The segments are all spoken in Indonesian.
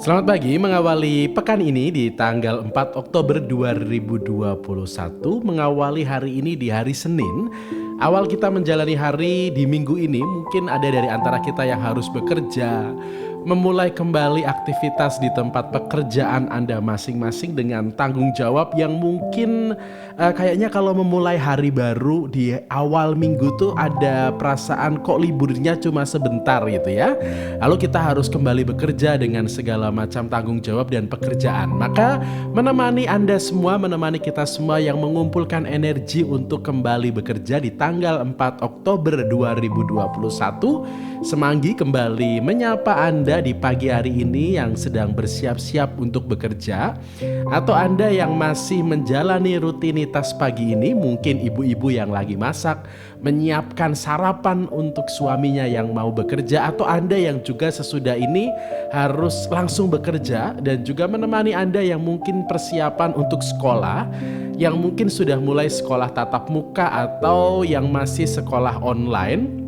Selamat pagi, mengawali pekan ini di tanggal 4 Oktober 2021, mengawali hari ini di hari Senin. Awal kita menjalani hari di minggu ini, mungkin ada dari antara kita yang harus bekerja, memulai kembali aktivitas di tempat pekerjaan Anda masing-masing dengan tanggung jawab yang mungkin kayaknya kalau memulai hari baru di awal minggu tuh ada perasaan kok liburnya cuma sebentar gitu ya. Lalu kita harus kembali bekerja dengan segala macam tanggung jawab dan pekerjaan. Maka menemani Anda semua, menemani kita semua yang mengumpulkan energi untuk kembali bekerja di tanggal 4 Oktober 2021, Semanggi kembali menyapa Anda di pagi hari ini yang sedang bersiap-siap untuk bekerja, atau Anda yang masih menjalani rutinitas pagi ini, mungkin ibu-ibu yang lagi masak, menyiapkan sarapan untuk suaminya yang mau bekerja, atau Anda yang juga sesudah ini harus langsung bekerja, dan juga menemani Anda yang mungkin persiapan untuk sekolah, yang mungkin sudah mulai sekolah tatap muka atau yang masih sekolah online.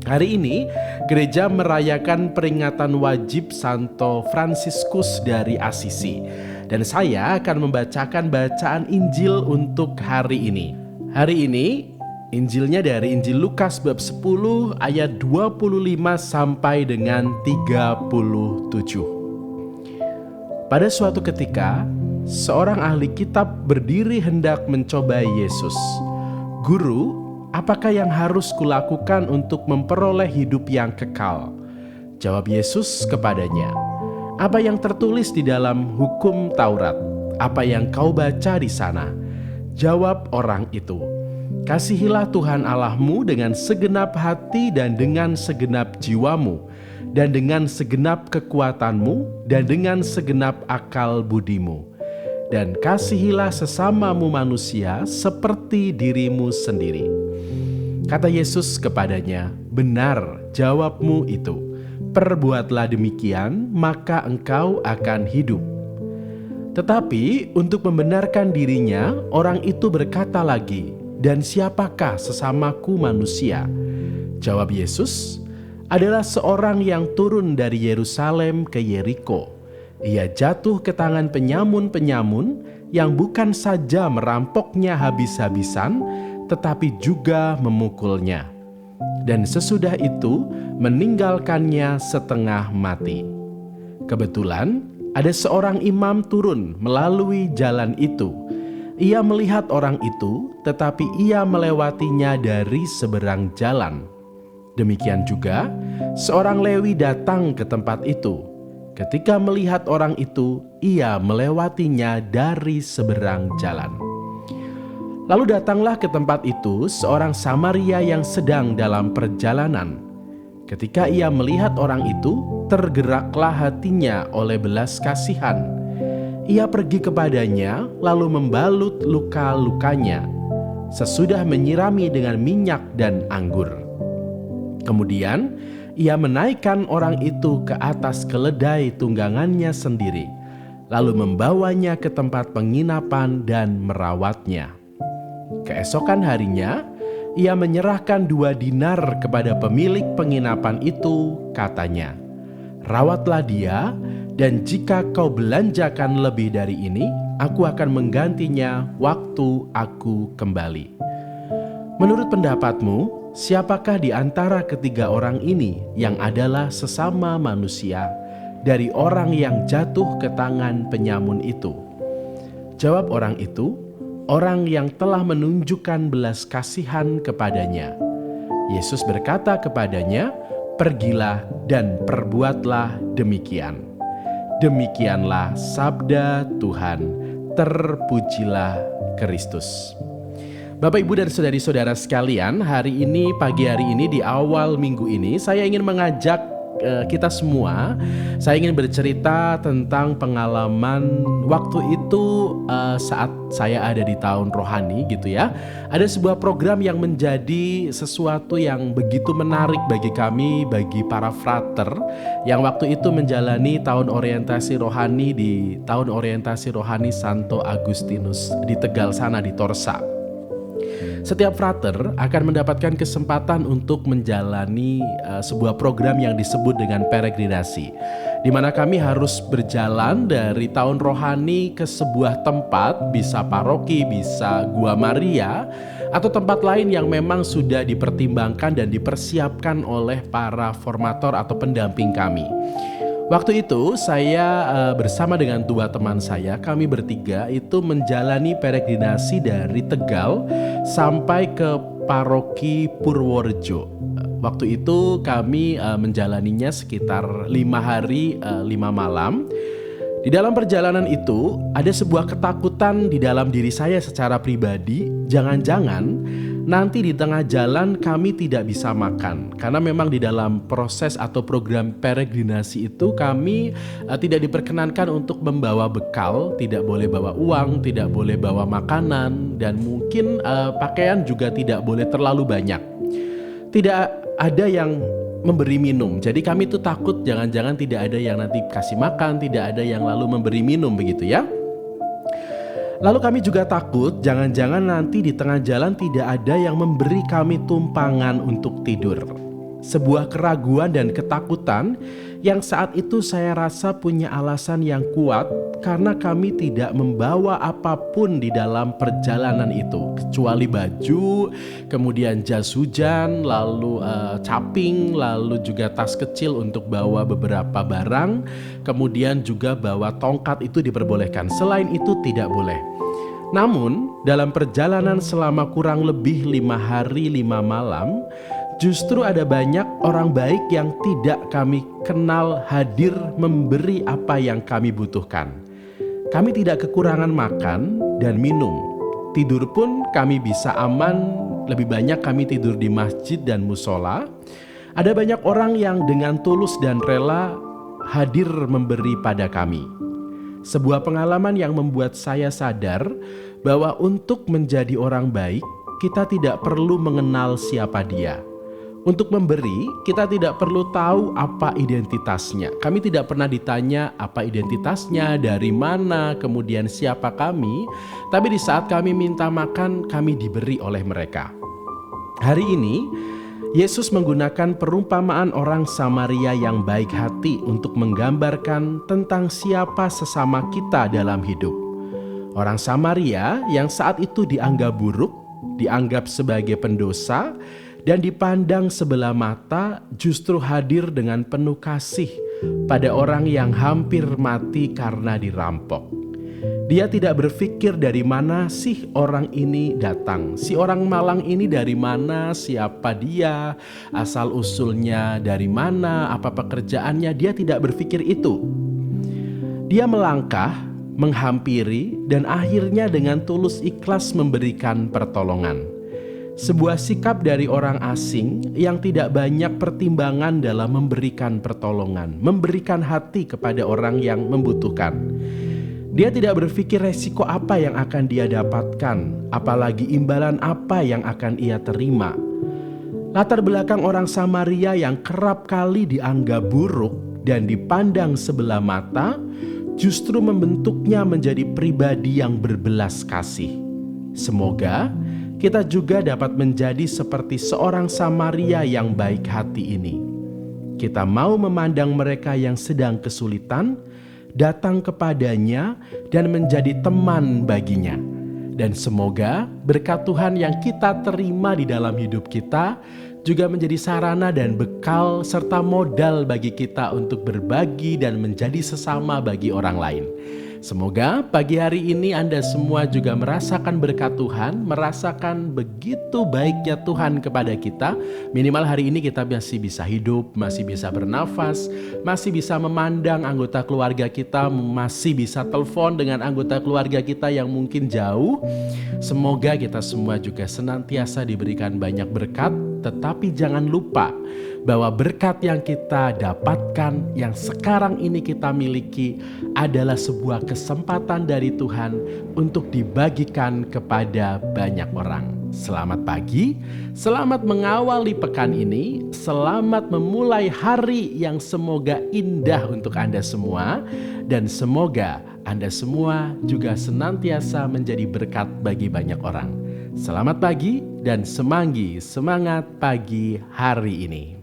Hari ini gereja merayakan peringatan wajib Santo Fransiskus dari Assisi, dan saya akan membacakan bacaan Injil untuk hari ini. Hari ini Injilnya dari Injil Lukas bab 10 ayat 25 sampai dengan 37. Pada suatu ketika, seorang ahli kitab berdiri hendak mencobai Yesus. "Guru, apakah yang harus kulakukan untuk memperoleh hidup yang kekal?" Jawab Yesus kepadanya, "Apa yang tertulis di dalam hukum Taurat? Apa yang kau baca di sana?" Jawab orang itu, "Kasihilah Tuhan Allahmu dengan segenap hati dan dengan segenap jiwamu, dan dengan segenap kekuatanmu, dan dengan segenap akal budimu. Dan kasihilah sesamamu manusia seperti dirimu sendiri." Kata Yesus kepadanya, "Benar jawabmu itu. Perbuatlah demikian, maka engkau akan hidup." Tetapi untuk membenarkan dirinya, orang itu berkata lagi, "Dan siapakah sesamaku manusia?" Jawab Yesus, "Adalah seorang yang turun dari Yerusalem ke Yeriko. Ia jatuh ke tangan penyamun-penyamun yang bukan saja merampoknya habis-habisan, tetapi juga memukulnya. Dan sesudah itu meninggalkannya setengah mati. Kebetulan ada seorang imam turun melalui jalan itu. Ia melihat orang itu, tetapi ia melewatinya dari seberang jalan. Demikian juga seorang Lewi datang ke tempat itu. Ketika melihat orang itu, ia melewatinya dari seberang jalan. Lalu datanglah ke tempat itu seorang Samaria yang sedang dalam perjalanan. Ketika ia melihat orang itu, tergeraklah hatinya oleh belas kasihan. Ia pergi kepadanya, lalu membalut luka-lukanya, sesudah menyirami dengan minyak dan anggur. Kemudian ia menaikkan orang itu ke atas keledai tunggangannya sendiri, lalu membawanya ke tempat penginapan dan merawatnya. Keesokan harinya, ia menyerahkan 2 dinar kepada pemilik penginapan itu, katanya, "Rawatlah dia, dan jika kau belanjakan lebih dari ini, aku akan menggantinya waktu aku kembali." Menurut pendapatmu, siapakah di antara ketiga orang ini yang adalah sesama manusia dari orang yang jatuh ke tangan penyamun itu? Jawab orang itu, "Orang yang telah menunjukkan belas kasihan kepadanya." Yesus berkata kepadanya, "Pergilah dan perbuatlah demikian." Demikianlah sabda Tuhan. Terpujilah Kristus. Bapak, Ibu, dan saudari-saudara sekalian, hari ini, pagi hari ini, di awal minggu ini, saya ingin mengajak kita semua, saya ingin bercerita tentang pengalaman waktu itu saat saya ada di tahun rohani gitu ya. Ada sebuah program yang menjadi sesuatu yang begitu menarik bagi kami, bagi para frater yang waktu itu menjalani tahun orientasi rohani di tahun orientasi rohani Santo Agustinus di Tegal sana, di Torsa. Setiap frater akan mendapatkan kesempatan untuk menjalani sebuah program yang disebut dengan peregrinasi. di mana kami harus berjalan dari tahun rohani ke sebuah tempat, bisa paroki, bisa Gua Maria, atau tempat lain yang memang sudah dipertimbangkan dan dipersiapkan oleh para formator atau pendamping kami. Waktu itu saya bersama dengan dua teman saya, kami bertiga itu menjalani peregrinasi dari Tegal sampai ke Paroki Purworejo. Waktu itu kami menjalaninya sekitar 5 hari 5 malam. Di dalam perjalanan itu ada sebuah ketakutan di dalam diri saya secara pribadi, jangan-jangan nanti di tengah jalan kami tidak bisa makan. Karena memang di dalam proses atau program peregrinasi itu kami tidak diperkenankan untuk membawa bekal, tidak boleh bawa uang, tidak boleh bawa makanan, dan mungkin pakaian juga tidak boleh terlalu banyak. Tidak ada yang memberi minum. Jadi kami tuh takut jangan-jangan tidak ada yang nanti kasih makan, tidak ada yang lalu memberi minum begitu ya. Lalu kami juga takut jangan-jangan nanti di tengah jalan tidak ada yang memberi kami tumpangan untuk tidur. Sebuah keraguan dan ketakutan yang saat itu saya rasa punya alasan yang kuat karena kami tidak membawa apapun di dalam perjalanan itu kecuali baju, kemudian jas hujan, lalu caping, lalu juga tas kecil untuk bawa beberapa barang, kemudian juga bawa tongkat itu diperbolehkan. Selain itu tidak boleh. Namun dalam perjalanan selama kurang lebih 5 hari 5 malam, justru ada banyak orang baik yang tidak kami kenal hadir memberi apa yang kami butuhkan. Kami tidak kekurangan makan dan minum. Tidur pun kami bisa aman, lebih banyak kami tidur di masjid dan musola. Ada banyak orang yang dengan tulus dan rela hadir memberi pada kami. Sebuah pengalaman yang membuat saya sadar bahwa untuk menjadi orang baik, kita tidak perlu mengenal siapa dia. Untuk memberi, kita tidak perlu tahu apa identitasnya. Kami tidak pernah ditanya apa identitasnya, dari mana, kemudian siapa kami. Tapi di saat kami minta makan, kami diberi oleh mereka. Hari ini, Yesus menggunakan perumpamaan orang Samaria yang baik hati untuk menggambarkan tentang siapa sesama kita dalam hidup. Orang Samaria yang saat itu dianggap buruk, dianggap sebagai pendosa, dan dipandang sebelah mata justru hadir dengan penuh kasih pada orang yang hampir mati karena dirampok. Dia tidak berpikir dari mana sih orang ini datang. Si orang malang ini dari mana, siapa dia, asal usulnya dari mana, apa pekerjaannya. Dia tidak berpikir itu. Dia melangkah, menghampiri, dan akhirnya dengan tulus ikhlas memberikan pertolongan. Sebuah sikap dari orang asing yang tidak banyak pertimbangan dalam memberikan pertolongan, memberikan hati kepada orang yang membutuhkan. Dia tidak berpikir resiko apa yang akan dia dapatkan, apalagi imbalan apa yang akan ia terima. Latar belakang orang Samaria yang kerap kali dianggap buruk dan dipandang sebelah mata, justru membentuknya menjadi pribadi yang berbelas kasih. Semoga kita juga dapat menjadi seperti seorang Samaria yang baik hati ini. Kita mau memandang mereka yang sedang kesulitan, datang kepadanya dan menjadi teman baginya. Dan semoga berkat Tuhan yang kita terima di dalam hidup kita juga menjadi sarana dan bekal serta modal bagi kita untuk berbagi dan menjadi sesama bagi orang lain. Semoga pagi hari ini Anda semua juga merasakan berkat Tuhan, merasakan begitu baiknya Tuhan kepada kita. Minimal hari ini kita masih bisa hidup, masih bisa bernafas, masih bisa memandang anggota keluarga kita, masih bisa telepon dengan anggota keluarga kita yang mungkin jauh. Semoga kita semua juga senantiasa diberikan banyak berkat, tetapi jangan lupa bahwa berkat yang kita dapatkan, yang sekarang ini kita miliki adalah sebuah kesempatan dari Tuhan untuk dibagikan kepada banyak orang. Selamat pagi, selamat mengawali pekan ini, selamat memulai hari yang semoga indah untuk Anda semua, dan semoga Anda semua juga senantiasa menjadi berkat bagi banyak orang. Selamat pagi dan semangat pagi hari ini.